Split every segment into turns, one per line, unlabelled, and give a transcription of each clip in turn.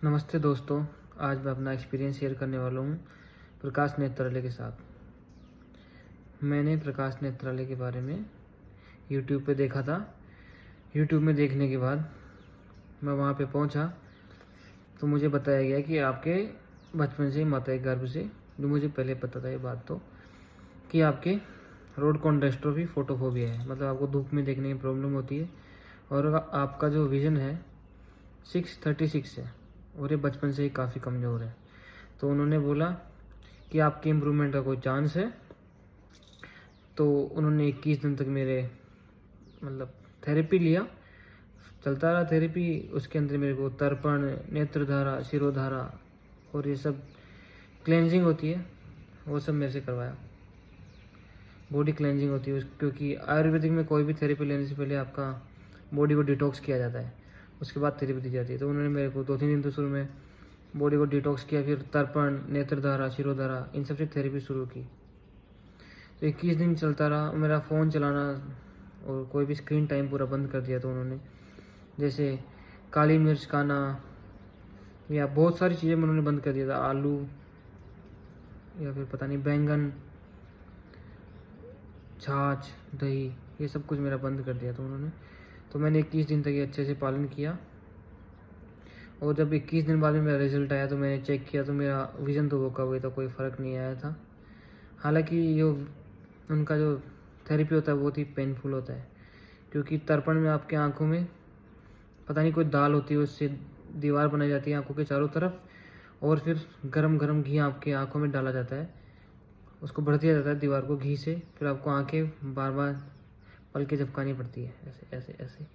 नमस्ते दोस्तों, आज मैं अपना एक्सपीरियंस शेयर करने वाला हूँ प्रकाश नेत्रालय के साथ। मैंने प्रकाश नेत्रालय के बारे में यूट्यूब पे देखा था। यूट्यूब में देखने के बाद मैं वहाँ पे पहुँचा तो मुझे बताया गया कि आपके बचपन से माता के गर्भ से, जो मुझे पहले पता था ये बात तो, कि आपके रोड कॉन्ट्रास्ट्रोफी फोटोफोबिया है। मतलब आपको धूप में देखने की प्रॉब्लम होती है और आपका जो विज़न है 636 है और ये बचपन से ही काफ़ी कमज़ोर है। तो उन्होंने बोला कि आपके इम्प्रूवमेंट का कोई चांस है। तो उन्होंने 21 दिन तक मेरे थेरेपी लिया, चलता रहा थेरेपी। उसके अंदर मेरे को तर्पण, नेत्रधारा, शिरोधारा और ये सब क्लेंजिंग होती है वो सब मेरे से करवाया। बॉडी क्लेंजिंग होती है क्योंकि आयुर्वेदिक में कोई भी थेरेपी लेने से पहले आपका बॉडी को डिटॉक्स किया जाता है, उसके बाद थेरेपी दी जाती है। तो उन्होंने मेरे को 2-3 दिन तो शुरू में बॉडी को डिटॉक्स किया, फिर तर्पण, नेत्रधारा, शिरोधारा, इन सब से थेरेपी शुरू की। तो 21 दिन चलता रहा। मेरा फ़ोन चलाना और कोई भी स्क्रीन टाइम पूरा बंद कर दिया। तो उन्होंने जैसे काली मिर्च खाना या बहुत सारी चीज़ें उन्होंने बंद कर दिया था, आलू या फिर पता नहीं बैंगन, छाछ, दही, ये सब कुछ मेरा बंद कर दिया था उन्होंने। तो मैंने 21 दिन तक ये अच्छे से पालन किया और जब 21 दिन बाद में मेरा रिज़ल्ट आया तो मैंने चेक किया तो मेरा विज़न तो वो का वही था, कोई फ़र्क नहीं आया था। हालांकि जो उनका जो थेरेपी होता है बहुत ही पेनफुल होता है क्योंकि तर्पण में आपके आँखों में पता नहीं कोई दाल होती है, उससे दीवार बनाई जाती है आँखों के चारों तरफ और फिर गरम गरम घी आपके आँखों में डाला जाता है, उसको भर दिया जाता है दीवार को घी से। फिर आपको आँखें बार बार पलकें झपकानी पड़ती है, ऐसे ऐसे ऐसे।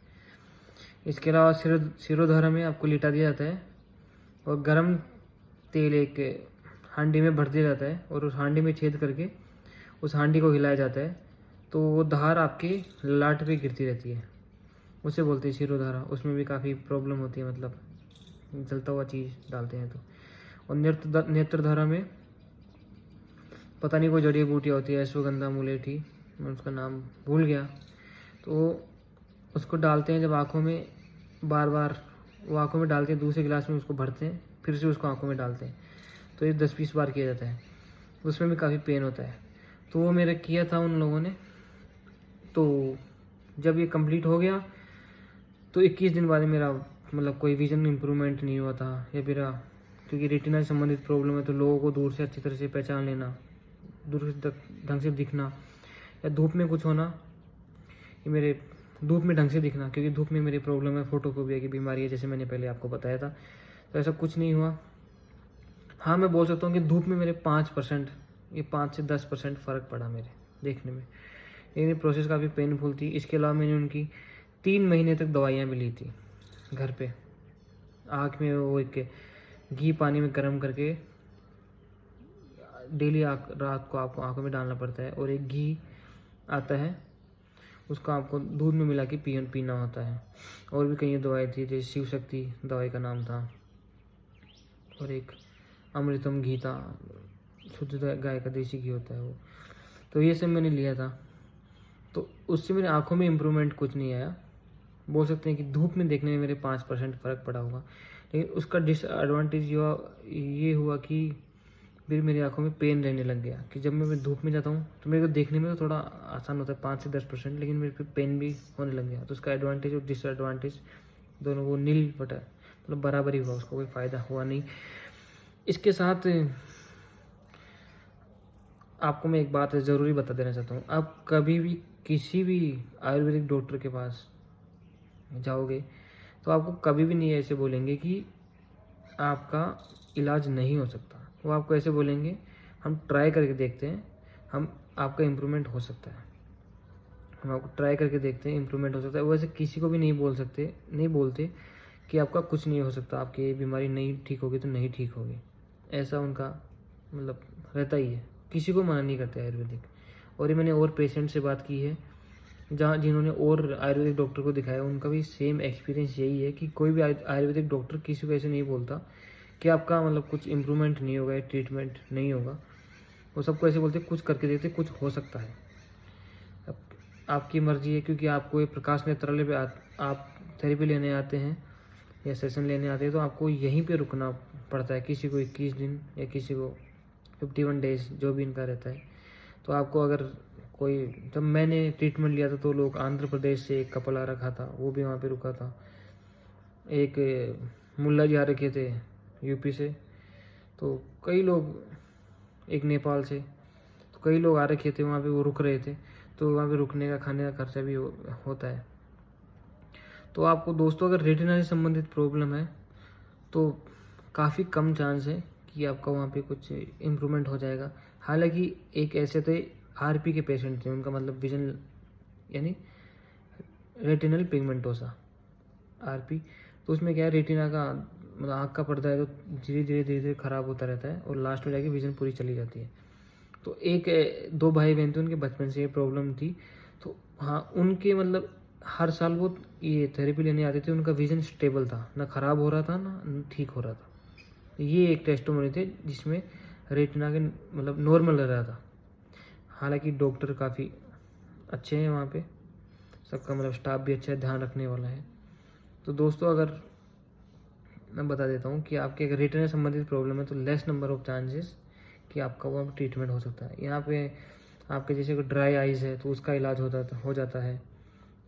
इसके अलावा शिरोधारा में आपको लिटा दिया जाता है और गरम तेल एक हांडी में भर दिया जाता है और उस हांडी में छेद करके उस हांडी को हिलाया जाता है तो वो धार आपके लाट पे गिरती रहती है, उसे बोलते हैं शिरोधारा। उसमें भी काफ़ी प्रॉब्लम होती है, मतलब जलता हुआ चीज़ डालते हैं तो। और नेत्रधारा में पता नहीं कोई जड़ी बूटियाँ होती है, अश्वगंधा, मुलेठी, मैं उसका नाम भूल गया। तो उसको डालते हैं जब आँखों में, बार बार वो आँखों में डालते हैं, दूसरे गिलास में उसको भरते हैं, फिर से उसको आँखों में डालते हैं। तो ये 10-20 बार किया जाता है, उसमें भी काफ़ी पेन होता है। तो वो मेरा किया था उन लोगों ने। तो जब ये कंप्लीट हो गया तो 21 दिन बाद मेरा कोई विजन इम्प्रूवमेंट नहीं हुआ था या मेरा, क्योंकि रेटिना से संबंधित प्रॉब्लम है तो लोगों को दूर से अच्छी तरह से पहचान लेना, दूर से ढंग से दिखना, या धूप में कुछ होना, ये मेरे धूप में ढंग से दिखना, क्योंकि धूप में मेरी प्रॉब्लम है, फोटोफोबिया की बीमारी है, जैसे मैंने पहले आपको बताया था। तो ऐसा कुछ नहीं हुआ। हाँ, मैं बोल सकता हूँ कि धूप में मेरे 5%, ये 5 से 10% फ़र्क पड़ा मेरे देखने में। लेकिन ये प्रोसेस काफ़ी पेनफुल थी। इसके अलावा मैंने उनकी 3 महीने तक दवाइयाँ भी ली थी घर पे। आँख में वो एक घी पानी में गर्म करके डेली रात को आपको आँखों में डालना पड़ता है और एक घी आता है, उसको आपको दूध में मिला के पीना होता है। और भी कई दवाई थी, जैसे शिव शक्ति दवाई का नाम था और एक अमृतम घी था, शुद्ध गाय का देसी घी होता है वो। तो ये सब मैंने लिया था। तो उससे मेरी आंखों में इम्प्रूवमेंट कुछ नहीं आया। बोल सकते हैं कि धूप में देखने में मेरे 5% फ़र्क पड़ा होगा। लेकिन उसका डिसएडवांटेज ये हुआ कि फिर मेरी आंखों में पेन रहने लग गया कि जब मैं धूप में जाता हूँ तो मेरे को देखने में तो थोड़ा आसान होता है 5 से 10%, लेकिन मेरे पे पेन भी होने लग गया। तो उसका एडवांटेज और डिसएडवांटेज दोनों वो नील बटा, मतलब बराबर ही हुआ, उसका कोई फ़ायदा हुआ नहीं। इसके साथ आपको मैं एक बात ज़रूरी बता देना चाहता हूँ, आप कभी भी किसी भी आयुर्वेदिक डॉक्टर के पास जाओगे तो आपको कभी भी नहीं ऐसे बोलेंगे कि आपका इलाज नहीं हो सकता। वो आपको ऐसे बोलेंगे हम ट्राई करके देखते हैं, हम आपका इम्प्रूवमेंट हो सकता है, हम आपको ट्राई करके देखते हैं इम्प्रूवमेंट हो सकता है। वो ऐसे किसी को भी नहीं बोलते कि आपका कुछ नहीं हो सकता, आपकी बीमारी नहीं ठीक होगी तो नहीं ठीक होगी। ऐसा उनका रहता ही है, किसी को मना नहीं करते आयुर्वेदिक। और ये मैंने और पेशेंट से बात की है जिन्होंने और आयुर्वेदिक डॉक्टर को दिखाया, उनका भी सेम एक्सपीरियंस यही है कि कोई भी आयुर्वेदिक डॉक्टर किसी को ऐसे नहीं बोलता कि आपका कुछ इम्प्रूवमेंट नहीं होगा या ट्रीटमेंट नहीं होगा। वो सबको ऐसे बोलते कुछ करके देखते, कुछ हो सकता है। अब आपकी मर्जी है, क्योंकि आपको ये प्रकाश नेत्रालय पे आप थेरेपी लेने आते हैं या सेशन लेने आते हैं तो आपको यहीं पे रुकना पड़ता है, किसी को 21 दिन या किसी को 51 डेज, जो भी इनका रहता है। तो आपको अगर कोई, जब मैंने ट्रीटमेंट लिया था तो लोग आंध्र प्रदेश से एक कपल आ रखा था, वो भी वहाँ पे रुका था। एक मुल्ला जी आ रखे थे यूपी से, तो कई लोग, एक नेपाल से, तो कई लोग आ रखे थे वहाँ पे, वो रुक रहे थे। तो वहाँ पे रुकने का, खाने का खर्चा भी होता है। तो आपको दोस्तों अगर रेटिना से संबंधित प्रॉब्लम है तो काफ़ी कम चांस है कि आपका वहाँ पे कुछ इम्प्रूवमेंट हो जाएगा। हालांकि एक ऐसे थे आरपी के पेशेंट थे, उनका मतलब विजन यानी रेटिनल पिगमेंटोसा, आरपी। तो उसमें क्या है, रेटिना का मतलब आँख का पर्दा है तो धीरे धीरे ख़राब होता रहता है और लास्ट में जाके विजन पूरी चली जाती है। तो एक 2 भाई बहन थे, उनके बचपन से ये प्रॉब्लम थी। तो हाँ, उनके मतलब हर साल वो ये थेरेपी लेने आते थे, उनका विजन स्टेबल था, ना ख़राब हो रहा था ना ठीक हो रहा था। ये एक टेस्टिमोनी थे जिसमें रेटिना के मतलब नॉर्मल रह रहा था। हालांकि डॉक्टर काफ़ी अच्छे हैं वहाँ पे, सबका मतलब स्टाफ भी अच्छा है, ध्यान रखने वाला है। तो दोस्तों अगर मैं बता देता हूँ कि आपके अगर रेटिना से संबंधित प्रॉब्लम है तो लेस नंबर ऑफ चांसेस कि आपका वहाँ पर ट्रीटमेंट हो सकता है। यहाँ पे आपके जैसे कोई ड्राई आइज़ है तो उसका इलाज हो जाता है,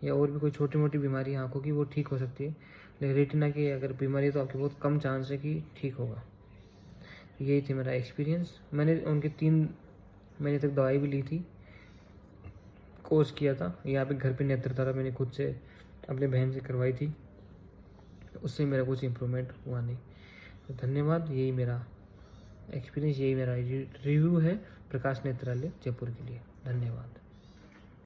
या और भी कोई छोटी मोटी बीमारी आँखों की वो ठीक हो सकती है। लेकिन रेटिना की अगर बीमारी है तो आपके बहुत कम चांस है कि ठीक होगा। यही थी मेरा एक्सपीरियंस। मैंने उनके 3 महीने तक दवाई भी ली थी, कोर्स किया था। यहाँ पे घर पे नेत्रदारा मैंने खुद से अपने बहन से करवाई थी, उससे मेरा कुछ इम्प्रूवमेंट हुआ नहीं। तो धन्यवाद। यही मेरा एक्सपीरियंस, यही मेरा रिव्यू है प्रकाश नेत्रालय जयपुर के लिए। धन्यवाद।